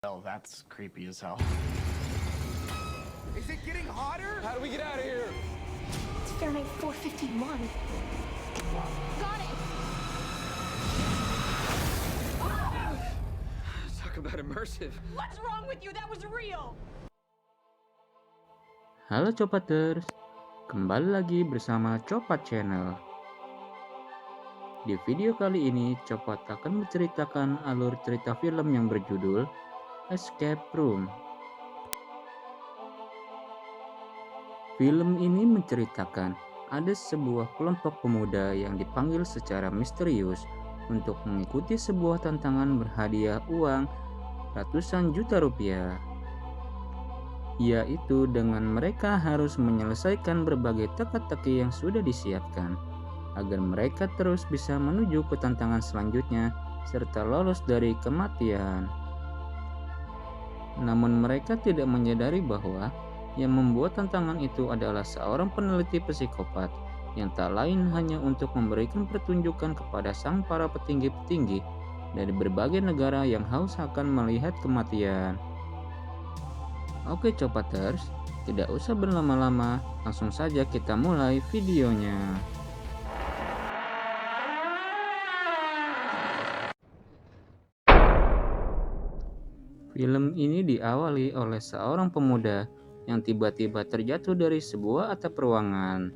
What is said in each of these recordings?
Oh, that's creepy as hell. Is it getting hotter? How do we get out of here? It's Fahrenheit 451. Got it! Talk about immersive. What's wrong with you? That was real! Halo Copaters, kembali lagi bersama Copat Channel. Di video kali ini, Copat akan menceritakan alur cerita film yang berjudul Escape Room. Film ini menceritakan ada sebuah kelompok pemuda yang dipanggil secara misterius untuk mengikuti sebuah tantangan berhadiah uang ratusan juta rupiah. Yaitu dengan mereka harus menyelesaikan berbagai teka-teki yang sudah disiapkan agar mereka terus bisa menuju ke tantangan selanjutnya serta lolos dari kematian. Namun mereka tidak menyadari bahwa yang membuat tantangan itu adalah seorang peneliti psikopat yang tak lain hanya untuk memberikan pertunjukan kepada sang para petinggi-petinggi dari berbagai negara yang haus akan melihat kematian. Oke Copaters, tidak usah berlama-lama, langsung saja kita mulai videonya. Film ini diawali oleh seorang pemuda yang tiba-tiba terjatuh dari sebuah atap ruangan.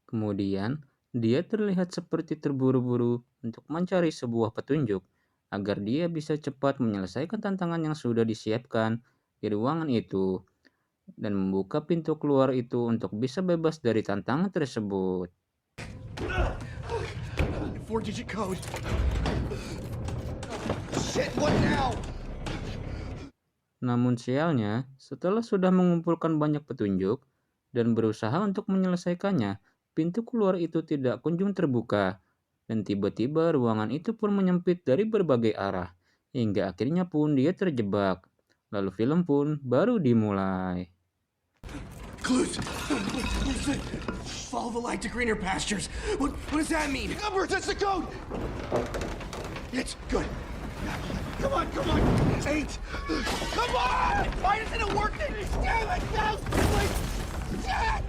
Kemudian, dia terlihat seperti terburu-buru untuk mencari sebuah petunjuk agar dia bisa cepat menyelesaikan tantangan yang sudah disiapkan di ruangan itu dan membuka pintu keluar itu untuk bisa bebas dari tantangan tersebut. 4-digit code. Shit, what now? Namun sialnya, setelah sudah mengumpulkan banyak petunjuk dan berusaha untuk menyelesaikannya, pintu keluar itu tidak kunjung terbuka, dan tiba-tiba ruangan itu pun menyempit dari berbagai arah, hingga akhirnya pun dia terjebak. Lalu film pun baru dimulai. Clues. Follow the light to greener pastures. What does that mean? Numbers, that's the code. It's good. Come on. 8. Come on! Why isn't it working? Damn it, no! Shit!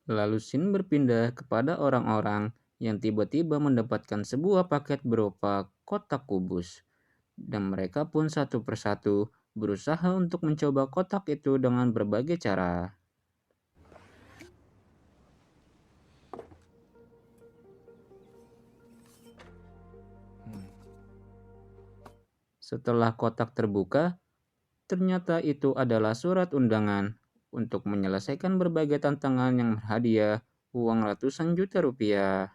Lalu scene berpindah kepada orang-orang yang tiba-tiba mendapatkan sebuah paket berupa kotak kubus. Dan mereka pun satu persatu berusaha untuk mencoba kotak itu dengan berbagai cara. Setelah kotak terbuka, ternyata itu adalah surat undangan untuk menyelesaikan berbagai tantangan yang berhadiah uang ratusan juta rupiah.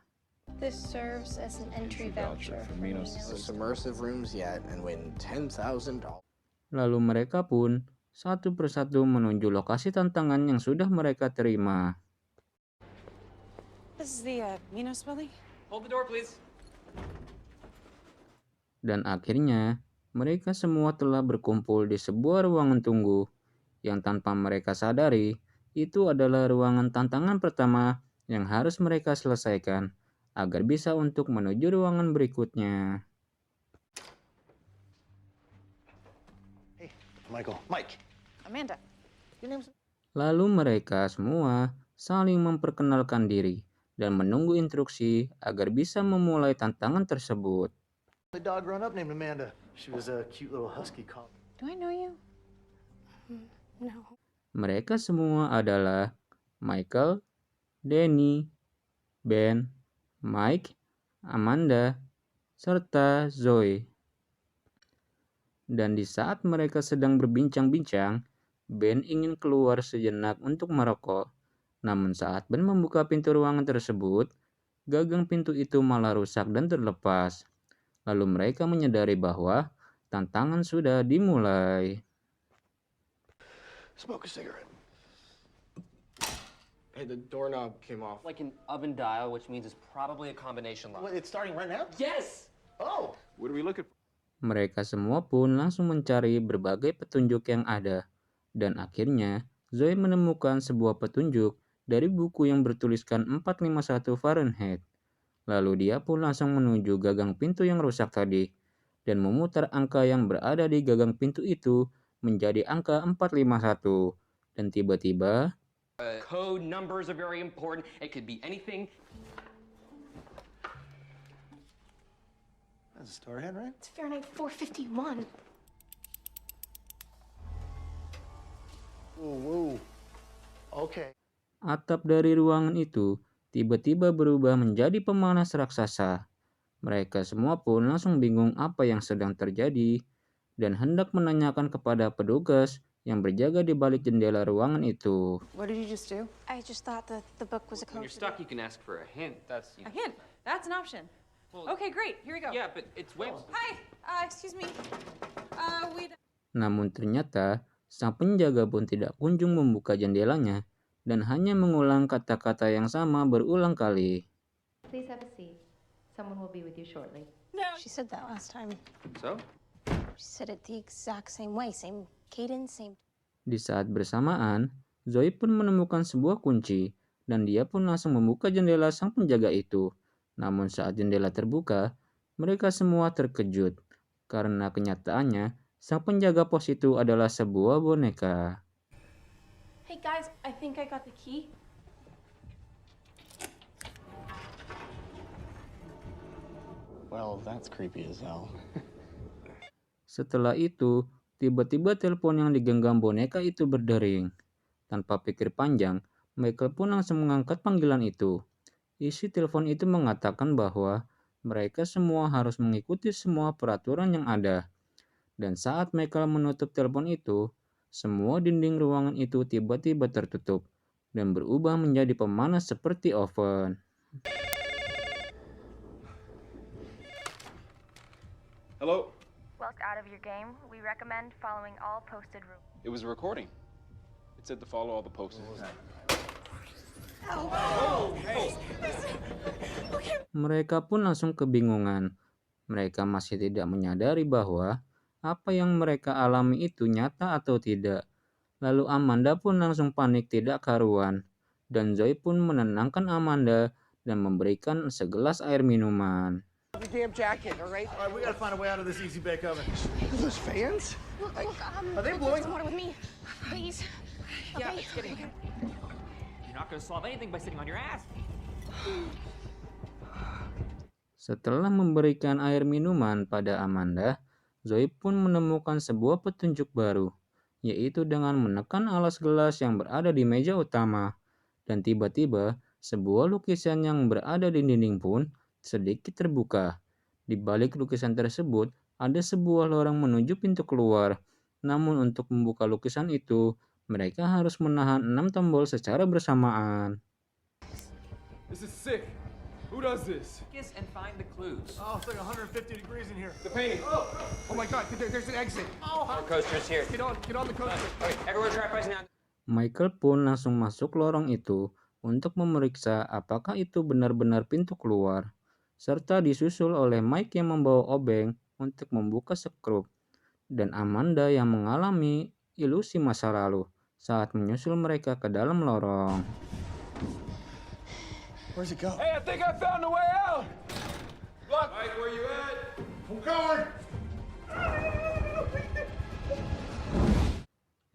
This serves as an entry voucher for Minos. Immersive rooms yet and win $10,000. Lalu mereka pun satu persatu menuju lokasi tantangan yang sudah mereka terima. This is the Minos building? Hold the door, please. Dan akhirnya, mereka semua telah berkumpul di sebuah ruangan tunggu yang tanpa mereka sadari, itu adalah ruangan tantangan pertama yang harus mereka selesaikan agar bisa untuk menuju ruangan berikutnya. Hey, Michael. Mike. Amanda. Your name's... Lalu mereka semua saling memperkenalkan diri dan menunggu instruksi agar bisa memulai tantangan tersebut. The dog grown up named Amanda. She was a cute little husky collie. Do I know you? No. Mereka semua adalah Michael, Danny, Ben, Mike, Amanda, serta Zoe. Dan di saat mereka sedang berbincang-bincang, Ben ingin keluar sejenak untuk merokok. Namun saat Ben membuka pintu ruangan tersebut, gagang pintu itu malah rusak dan terlepas. Lalu mereka menyadari bahwa tantangan sudah dimulai. Smoke a cigarette. Hey, the doorknob came off. Like an oven dial, which means it's probably a combination lock. What, it's starting right now? Yes! Oh! What are we looking for? Mereka semua pun langsung mencari berbagai petunjuk yang ada. Dan akhirnya, Zoe menemukan sebuah petunjuk dari buku yang bertuliskan 451 Fahrenheit. Lalu dia pun langsung menuju gagang pintu yang rusak tadi dan memutar angka yang berada di gagang pintu itu menjadi angka 451. Dan tiba-tiba Code numbers are very important. It could be anything. That's a story hand, right? It's Fahrenheit 451. Whoa, whoa. Okay. atap dari ruangan itu tiba-tiba berubah menjadi pemanas raksasa. Mereka semua pun langsung bingung apa yang sedang terjadi dan hendak menanyakan kepada petugas yang berjaga di balik jendela ruangan itu. What did you just do? I just thought that the book was a When code. you're stuck, you can ask for a hint. That's A hint. That's an option. Okay, great. Here we go. yeah, but it's way. Hi. Excuse me. We. Namun ternyata sang penjaga pun tidak kunjung membuka jendelanya dan hanya mengulang kata-kata yang sama berulang kali. Please have a seat. Someone will be with you shortly. No. She said that last time. So? She said it the exact same way. Same cadence, same. Di saat bersamaan, Zoe pun menemukan sebuah kunci dan dia pun langsung membuka jendela sang penjaga itu. Namun saat jendela terbuka, mereka semua terkejut karena kenyataannya sang penjaga pos itu adalah sebuah boneka. Hey guys, I think I got the key. Well, that's creepy as hell. Setelah itu, tiba-tiba telepon yang digenggam boneka itu berdering. Tanpa pikir panjang, Michael pun langsung mengangkat panggilan itu. Isi telepon itu mengatakan bahwa mereka semua harus mengikuti semua peraturan yang ada. Dan saat Michael menutup telepon itu, semua dinding ruangan itu tiba-tiba tertutup dan berubah menjadi pemanas seperti oven. Hello? Whilst out of your game, we recommend following all posted rules. It was a recording. It said to follow all the posts. Mereka pun langsung kebingungan. Mereka masih tidak menyadari bahwa apa yang mereka alami itu nyata atau tidak. Lalu Amanda pun langsung panik tidak karuan. Dan Zoe pun menenangkan Amanda dan memberikan segelas air minuman. Your damn jacket, all right? All right, we gotta find a way out of this easy bake oven. Those fans? Look, Are they blowing? Some water with me, please. Yeah, Okay. it's getting. You're not gonna solve anything by sitting on your ass. Setelah memberikan air minuman pada Amanda, Zoe pun menemukan sebuah petunjuk baru, yaitu dengan menekan alas gelas yang berada di meja utama. Dan tiba-tiba, sebuah lukisan yang berada di dinding pun sedikit terbuka. Di balik lukisan tersebut, ada sebuah lorong menuju pintu keluar. Namun untuk membuka lukisan itu, mereka harus menahan 6 tombol secara bersamaan. This is sick. Who does this? Focus and find the clues. Oh, it's like 150 degrees in here. The painting. Oh my god, there's an exit. More coasters here. Get on the coaster. Okay, everyone try pressing down. Michael pun langsung masuk lorong itu untuk memeriksa apakah itu benar-benar pintu keluar, serta disusul oleh Mike yang membawa obeng untuk membuka skrup, dan Amanda yang mengalami ilusi masa lalu saat menyusul mereka ke dalam lorong. Where's it go? Hey, I think I found the way out. Look. Mike, where you at? I'm going.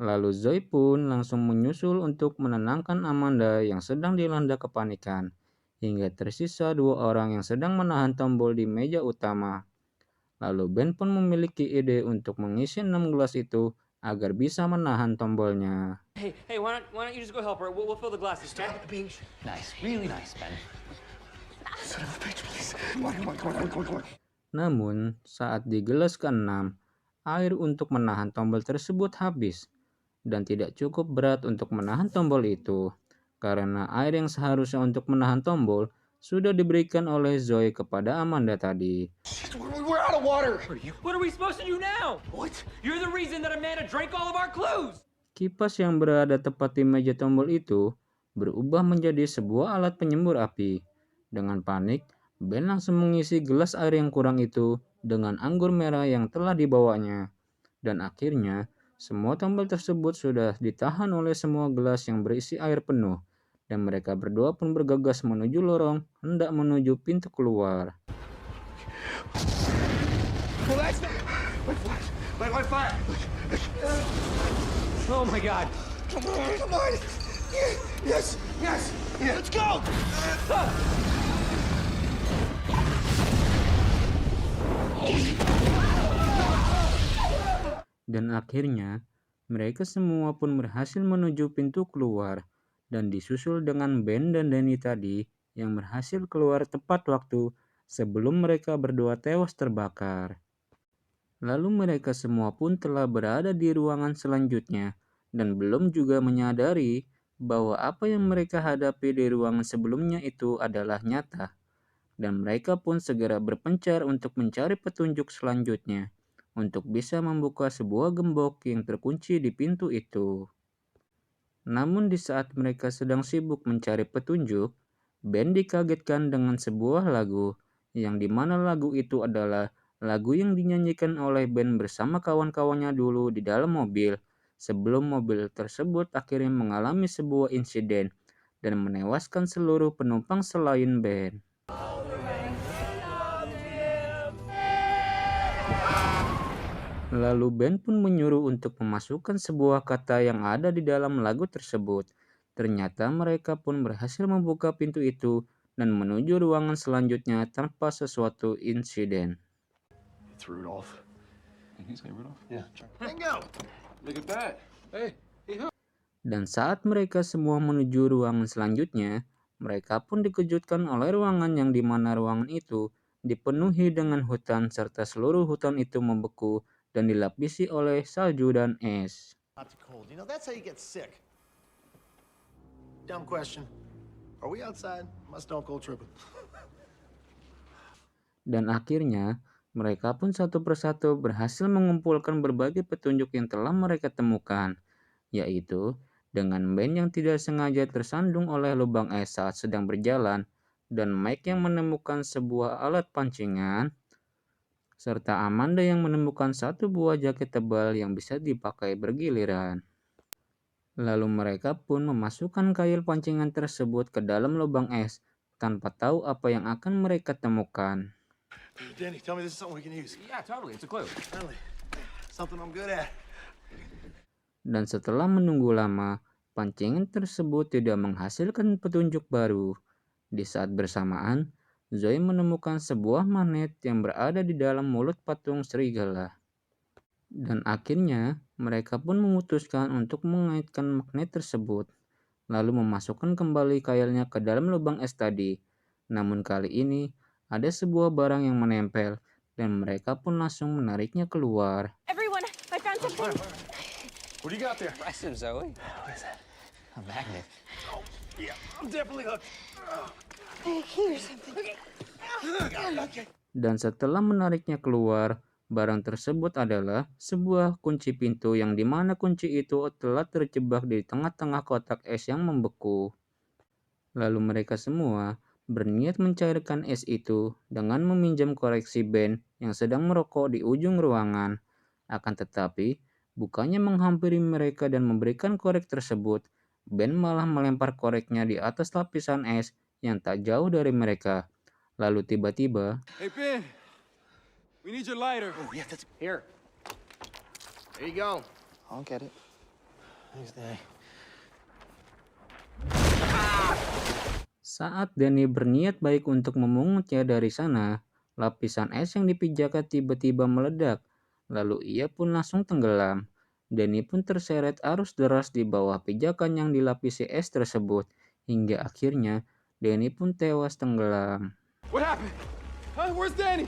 Lalu Zoe pun langsung menyusul untuk menenangkan Amanda yang sedang dilanda kepanikan, hingga tersisa 2 orang yang sedang menahan tombol di meja utama. Lalu Ben pun memiliki ide untuk mengisi 6 gelas itu agar bisa menahan tombolnya. Hey, why don't you just go help her? We'll fill the glasses, okay? Nice, really nice, Ben. Son of a bitch, please. Come on. Namun, saat di gelas ke-6, air untuk menahan tombol tersebut habis, dan tidak cukup berat untuk menahan tombol itu, karena air yang seharusnya untuk menahan tombol sudah diberikan oleh Zoe kepada Amanda tadi. We're out of water. What are we supposed to do now? What? You're the reason that Amanda drank all of our clues. Kipas yang berada tepat di meja tombol itu berubah menjadi sebuah alat penyembur api. Dengan panik, Ben langsung mengisi gelas air yang kurang itu dengan anggur merah yang telah dibawanya. Dan akhirnya, semua tombol tersebut sudah ditahan oleh semua gelas yang berisi air penuh. dan mereka berdua pun bergegas menuju lorong, hendak menuju pintu keluar. Relax. Wait, fire. Oh my god. Come on. Yes. Let's go. Dan akhirnya, mereka semua pun berhasil menuju pintu keluar dan disusul dengan Ben dan Danny tadi yang berhasil keluar tepat waktu sebelum mereka berdua tewas terbakar. Lalu mereka semua pun telah berada di ruangan selanjutnya dan belum juga menyadari bahwa apa yang mereka hadapi di ruangan sebelumnya itu adalah nyata. Dan mereka pun segera berpencar untuk mencari petunjuk selanjutnya untuk bisa membuka sebuah gembok yang terkunci di pintu itu. Namun di saat mereka sedang sibuk mencari petunjuk, Ben dikagetkan dengan sebuah lagu, yang dimana lagu itu adalah lagu yang dinyanyikan oleh Ben bersama kawan-kawannya dulu di dalam mobil, sebelum mobil tersebut akhirnya mengalami sebuah insiden dan menewaskan seluruh penumpang selain Ben. Lalu Ben pun menyuruh untuk memasukkan sebuah kata yang ada di dalam lagu tersebut. Ternyata mereka pun berhasil membuka pintu itu dan menuju ruangan selanjutnya tanpa sesuatu insiden. It's Rudolph. He's like Rudolph? Yeah. Bingo. Look at that. Hey. Dan saat mereka semua menuju ruangan selanjutnya, mereka pun dikejutkan oleh ruangan yang dimana ruangan itu dipenuhi dengan hutan serta seluruh hutan itu membeku dan dilapisi oleh salju dan es. Not too cold. You know, that's how you get sick. Dumb question. Are we outside? My stone cold tripping. Dan akhirnya, mereka pun satu persatu berhasil mengumpulkan berbagai petunjuk yang telah mereka temukan, yaitu dengan Ben yang tidak sengaja tersandung oleh lubang es saat sedang berjalan, dan Mike yang menemukan sebuah alat pancingan, serta Amanda yang menemukan satu buah jaket tebal yang bisa dipakai bergiliran. Lalu mereka pun memasukkan kail pancingan tersebut ke dalam lubang es tanpa tahu apa yang akan mereka temukan. Danny, tell me this is something we can use. Yeah, totally. It's a clue. Really? Something I'm good at. Dan setelah menunggu lama, pancingan tersebut tidak menghasilkan petunjuk baru. Di saat bersamaan, Zoe menemukan sebuah magnet yang berada di dalam mulut patung serigala. Dan akhirnya, mereka pun memutuskan untuk mengaitkan magnet tersebut, lalu memasukkan kembali kailnya ke dalam lubang es tadi. Namun kali ini, ada sebuah barang yang menempel, dan mereka pun langsung menariknya keluar. Everyone, I found something. What do you got there? Impressive, Zoe. What is that? A magnet. Yeah, I'm definitely hooked. Here's something. Okay. Dan setelah menariknya keluar, barang tersebut adalah sebuah kunci pintu yang dimana kunci itu telah terjebak di tengah-tengah kotak es yang membeku. Lalu mereka semua berniat mencairkan es itu dengan meminjam koreksi Ben yang sedang merokok di ujung ruangan. Akan tetapi, bukannya menghampiri mereka dan memberikan korek tersebut, Ben malah melempar koreknya di atas lapisan es yang tak jauh dari mereka. Lalu tiba-tiba, Hey, Ben. We need your lighter. Oh, yeah, that's... Here. There you go. I'll get it. Thanks, Danny. saat Danny berniat baik untuk memungutnya dari sana, lapisan es yang dipijakan tiba-tiba meledak, lalu ia pun langsung tenggelam. Danny pun terseret arus deras di bawah pijakan yang dilapisi es tersebut, hingga akhirnya Danny pun tewas tenggelam. What happened? Huh? Where's Danny?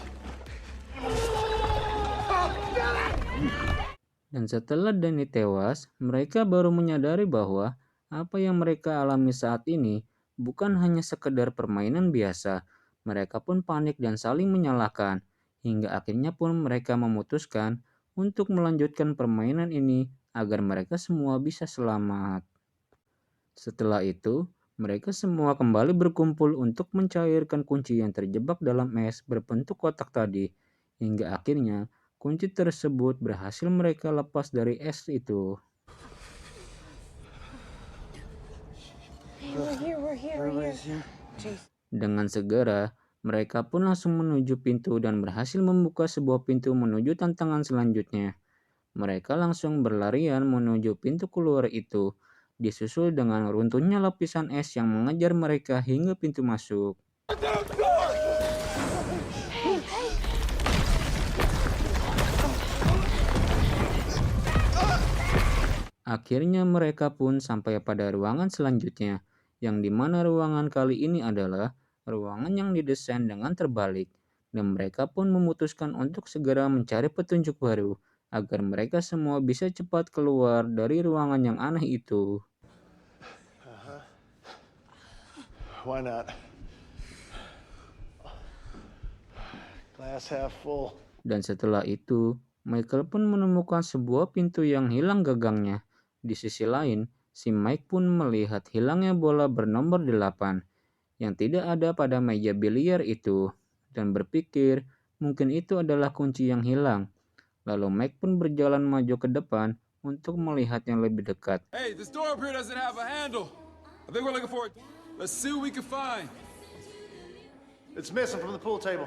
Dan setelah Danny tewas, mereka baru menyadari bahwa apa yang mereka alami saat ini bukan hanya sekedar permainan biasa. Mereka pun panik dan saling menyalahkan, hingga akhirnya pun mereka memutuskan untuk melanjutkan permainan ini agar mereka semua bisa selamat. Setelah itu, mereka semua kembali berkumpul untuk mencairkan kunci yang terjebak dalam es berbentuk kotak tadi, hingga akhirnya kunci tersebut berhasil mereka lepas dari es itu. Hey, we're here. Everybody's here. Jeez. Dengan segera, mereka pun langsung menuju pintu dan berhasil membuka sebuah pintu menuju tantangan selanjutnya. Mereka langsung berlarian menuju pintu keluar itu, disusul dengan runtuhnya lapisan es yang mengejar mereka hingga pintu masuk. Akhirnya mereka pun sampai pada ruangan selanjutnya, yang dimana ruangan kali ini adalah ruangan yang didesain dengan terbalik, dan mereka pun memutuskan untuk segera mencari petunjuk baru, agar mereka semua bisa cepat keluar dari ruangan yang aneh itu. Why not? Glass half full. Dan setelah itu, Michael pun menemukan sebuah pintu yang hilang gagangnya. Di sisi lain, si Mike pun melihat hilangnya bola bernomor 8 yang tidak ada pada meja biliar itu dan berpikir mungkin itu adalah kunci yang hilang. Lalu Mike pun berjalan maju ke depan untuk melihat yang lebih dekat. Hey, this door up here doesn't have a handle. I think we're looking for it. Let's see what we can find. It's missing from the pool table.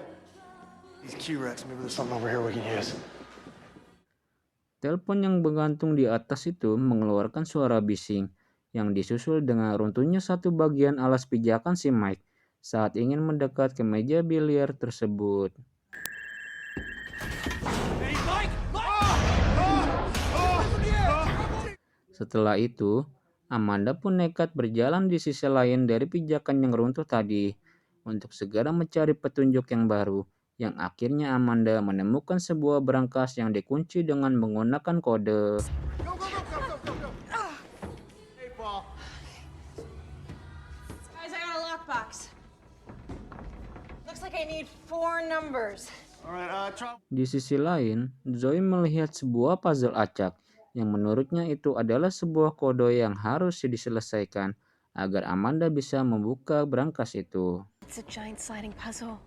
These Q-Rex, maybe there's something over here we can use. Telepon yang bergantung di atas itu mengeluarkan suara bising yang disusul dengan runtuhnya satu bagian alas pijakan si Mike saat ingin mendekat ke meja biliar tersebut. Setelah itu, Amanda pun nekat berjalan di sisi lain dari pijakan yang runtuh tadi untuk segera mencari petunjuk yang baru. Yang akhirnya Amanda menemukan sebuah brankas yang dikunci dengan menggunakan kode. Guys, I got a lockbox. Looks like I need 4 numbers. Di sisi lain, Zoe melihat sebuah puzzle acak yang menurutnya itu adalah sebuah kode yang harus diselesaikan agar Amanda bisa membuka brankas itu. It's a giant sliding puzzle.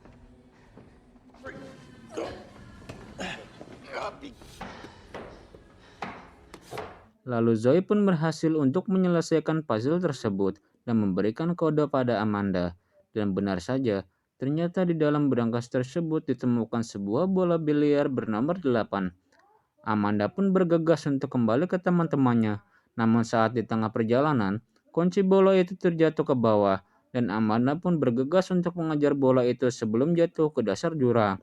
Lalu Zoe pun berhasil untuk menyelesaikan puzzle tersebut dan memberikan kode pada Amanda. Dan benar saja, ternyata di dalam brankas tersebut ditemukan sebuah bola biliar bernomor 8. Amanda pun bergegas untuk kembali ke teman-temannya. Namun saat di tengah perjalanan, kunci bola itu terjatuh ke bawah dan Amanda pun bergegas untuk mengejar bola itu sebelum jatuh ke dasar jurang.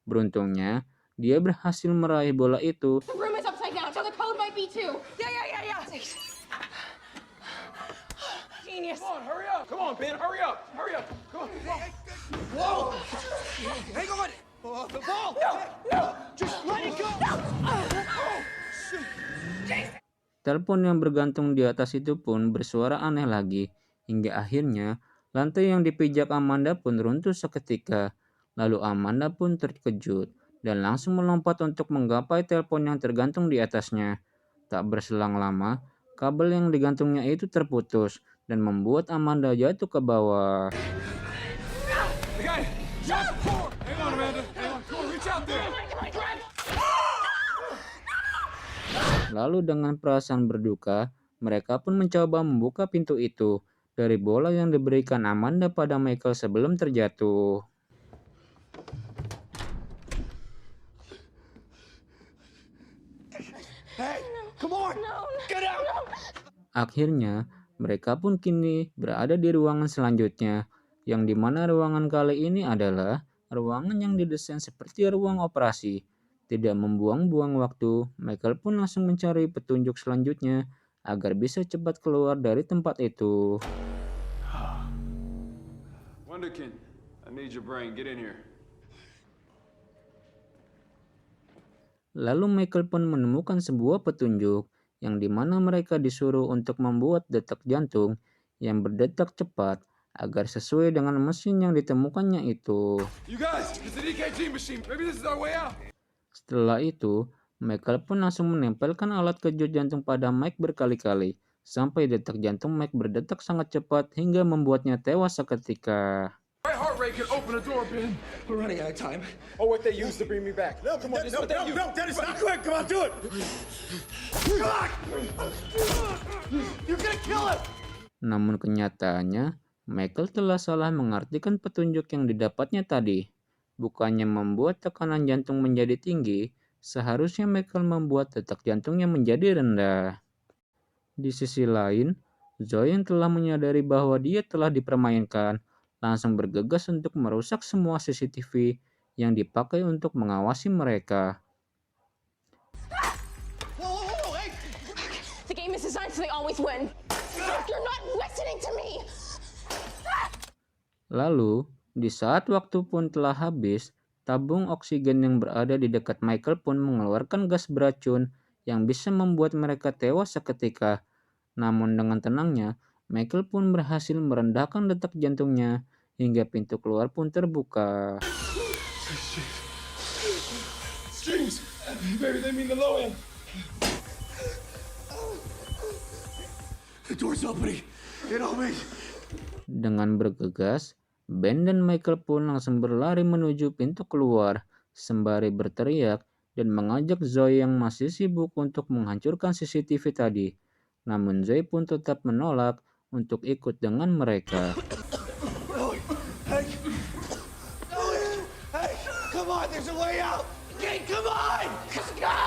Beruntungnya, dia berhasil meraih bola itu. The room is upside down, so the code might be 2. Yeah. Genius. Come on, hurry up. Come on, Ben, hurry up. Hurry up. Come on. Whoa! Hang on. The ball. No. Just let it go. Telepon yang bergantung di atas itu pun bersuara aneh lagi, hingga akhirnya lantai yang dipijak Amanda pun runtuh seketika. Lalu Amanda pun terkejut dan langsung melompat untuk menggapai telepon yang tergantung di atasnya. Tak berselang lama, kabel yang digantungnya itu terputus dan membuat Amanda jatuh ke bawah. Hang on, Amanda. Hang on. Come on, reach out there. Lalu dengan perasaan berduka, mereka pun mencoba membuka pintu itu dari bola yang diberikan Amanda pada Michael sebelum terjatuh. Hey, come on! Get out! Akhirnya, mereka pun kini berada di ruangan selanjutnya, yang dimana ruangan kali ini adalah ruangan yang didesain seperti ruang operasi. Tidak membuang-buang waktu, Michael pun langsung mencari petunjuk selanjutnya agar bisa cepat keluar dari tempat itu. Wonderkin, I need your brain. Get in here. Lalu Michael pun menemukan sebuah petunjuk yang dimana mereka disuruh untuk membuat detak jantung yang berdetak cepat agar sesuai dengan mesin yang ditemukannya itu. You guys, it's an EKG machine. Maybe this is our way out. Setelah itu, Michael pun langsung menempelkan alat kejut jantung pada Mike berkali-kali sampai detak jantung Mike berdetak sangat cepat hingga membuatnya tewas seketika. My heart rate can open a door, Ben. We're running out of time. Oh, what they used to bring me back. No, come on, this is what they use. No, Dennis, not quick. Come on, do it. You're gonna kill him. Namun kenyataannya, Michael telah salah mengartikan petunjuk yang didapatnya tadi. Bukannya membuat tekanan jantung menjadi tinggi, seharusnya Michael membuat detak jantungnya menjadi rendah. Di sisi lain, Zoe yang telah menyadari bahwa dia telah dipermainkan, langsung bergegas untuk merusak semua CCTV yang dipakai untuk mengawasi mereka. The game is designed so they always win. You're not listening to me! Lalu, di saat waktu pun telah habis, tabung oksigen yang berada di dekat Michael pun mengeluarkan gas beracun yang bisa membuat mereka tewas seketika. Namun dengan tenangnya, Michael pun berhasil merendahkan detak jantungnya hingga pintu keluar pun terbuka. James! Maybe they mean the low end. The door's opening. It opened. Dengan bergegas, Ben dan Michael pun langsung berlari menuju pintu keluar, sembari berteriak dan mengajak Zoe yang masih sibuk untuk menghancurkan CCTV tadi. Namun Zoe pun tetap menolak untuk ikut dengan mereka. Hey, come on, there's a way out. Kate, come on, let's go.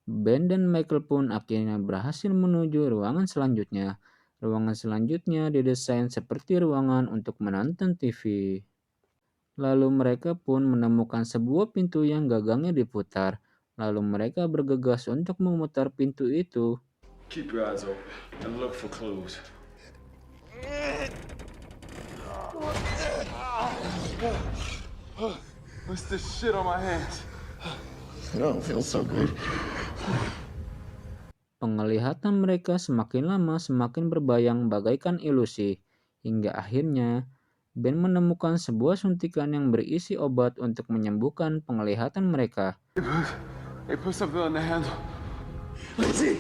Ben dan Michael pun akhirnya berhasil menuju ruangan selanjutnya. Ruangan selanjutnya didesain seperti ruangan untuk menonton TV. Lalu mereka pun menemukan sebuah pintu yang gagangnya diputar. Lalu mereka bergegas untuk memutar pintu itu. Keep your eyes open and look for clues. What's this shit on my hands? I don't feel so good. Penglihatan mereka semakin lama semakin berbayang bagaikan ilusi, hingga akhirnya Ben menemukan sebuah suntikan yang berisi obat untuk menyembuhkan penglihatan mereka. They put something on the handle. Let's see.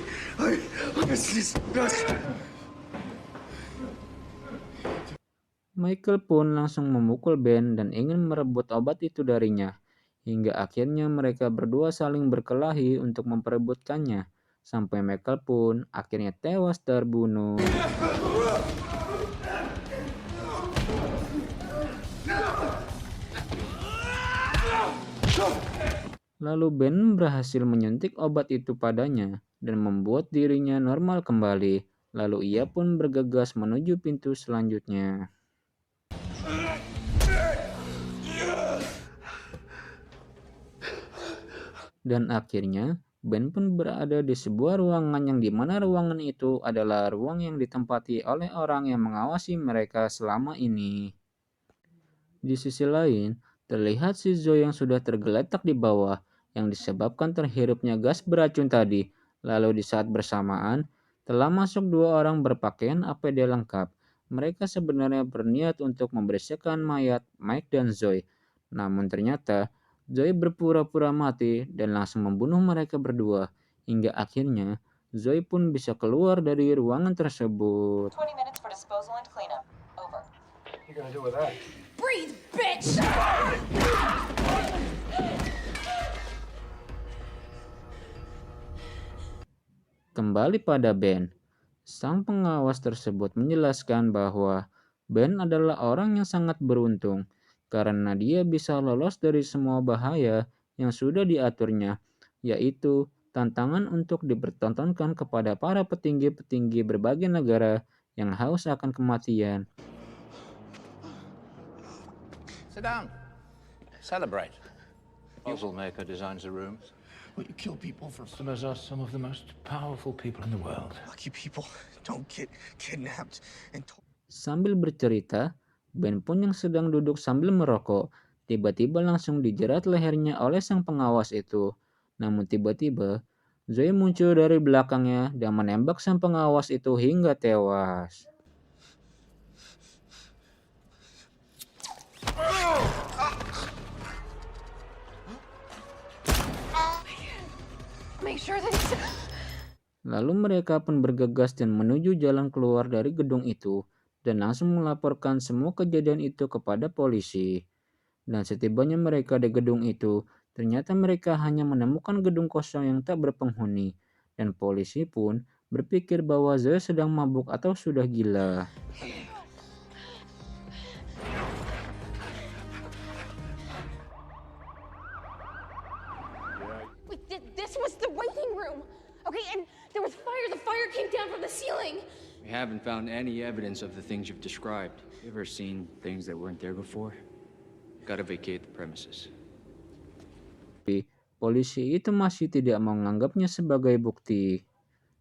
Michael pun langsung memukul Ben dan ingin merebut obat itu darinya, hingga akhirnya mereka berdua saling berkelahi untuk memperebutkannya, sampai Michael pun akhirnya tewas terbunuh. Lalu Ben berhasil menyuntik obat itu padanya dan membuat dirinya normal kembali. Lalu ia pun bergegas menuju pintu selanjutnya. Dan akhirnya Ben pun berada di sebuah ruangan yang dimana ruangan itu adalah ruang yang ditempati oleh orang yang mengawasi mereka selama ini. Di sisi lain, terlihat si Zoe yang sudah tergeletak di bawah yang disebabkan terhirupnya gas beracun tadi. Lalu di saat bersamaan, telah masuk dua orang berpakaian APD lengkap. Mereka sebenarnya berniat untuk membersihkan mayat Mike dan Zoe. Namun ternyata Zoe berpura-pura mati dan langsung membunuh mereka berdua. Hingga akhirnya Zoe pun bisa keluar dari ruangan tersebut. 20 minutes for disposal and cleanup. Over. What you gonna do with that? Breathe, bitch! Kembali pada Ben, sang pengawas tersebut menjelaskan bahwa Ben adalah orang yang sangat beruntung karena dia bisa lolos dari semua bahaya yang sudah diaturnya, yaitu tantangan untuk dipertontonkan kepada para petinggi-petinggi berbagai negara yang haus akan kematian. Sit down. Celebrate. Puzzlemaker designs the rooms. Well, you kill people for Customers are some of the most powerful people in the world. lucky people. Don't get kidnapped and Sambil bercerita, Ben pun yang sedang duduk sambil merokok, tiba-tiba langsung dijerat lehernya oleh sang pengawas itu. Namun tiba-tiba, Zoe muncul dari belakangnya dan menembak sang pengawas itu hingga tewas. Make sure that it's... Lalu mereka pun bergegas dan menuju jalan keluar dari gedung itu dan langsung melaporkan semua kejadian itu kepada polisi. Dan setibanya mereka di gedung itu, ternyata mereka hanya menemukan gedung kosong yang tak berpenghuni. Dan polisi pun berpikir bahwa Zoe sedang mabuk atau sudah gila. Wait, this was the waiting room. Okay, and there was fire. The fire came down from the ceiling. We haven't found any evidence of the things you've described. You ever seen things that weren't there before? Gotta vacate the premises. Polisi itu masih tidak menganggapnya sebagai bukti.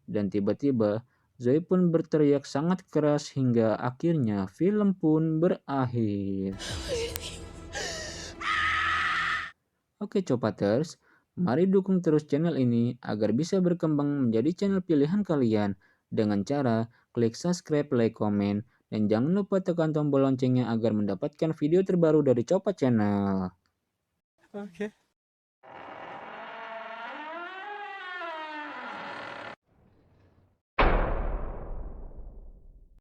Dan tiba-tiba, Zoe pun berteriak sangat keras hingga akhirnya film pun berakhir. Oke Copaters, mari dukung terus channel ini agar bisa berkembang menjadi channel pilihan kalian dengan cara klik subscribe, like, komen, dan jangan lupa tekan tombol loncengnya agar mendapatkan video terbaru dari Copat Channel. Okay.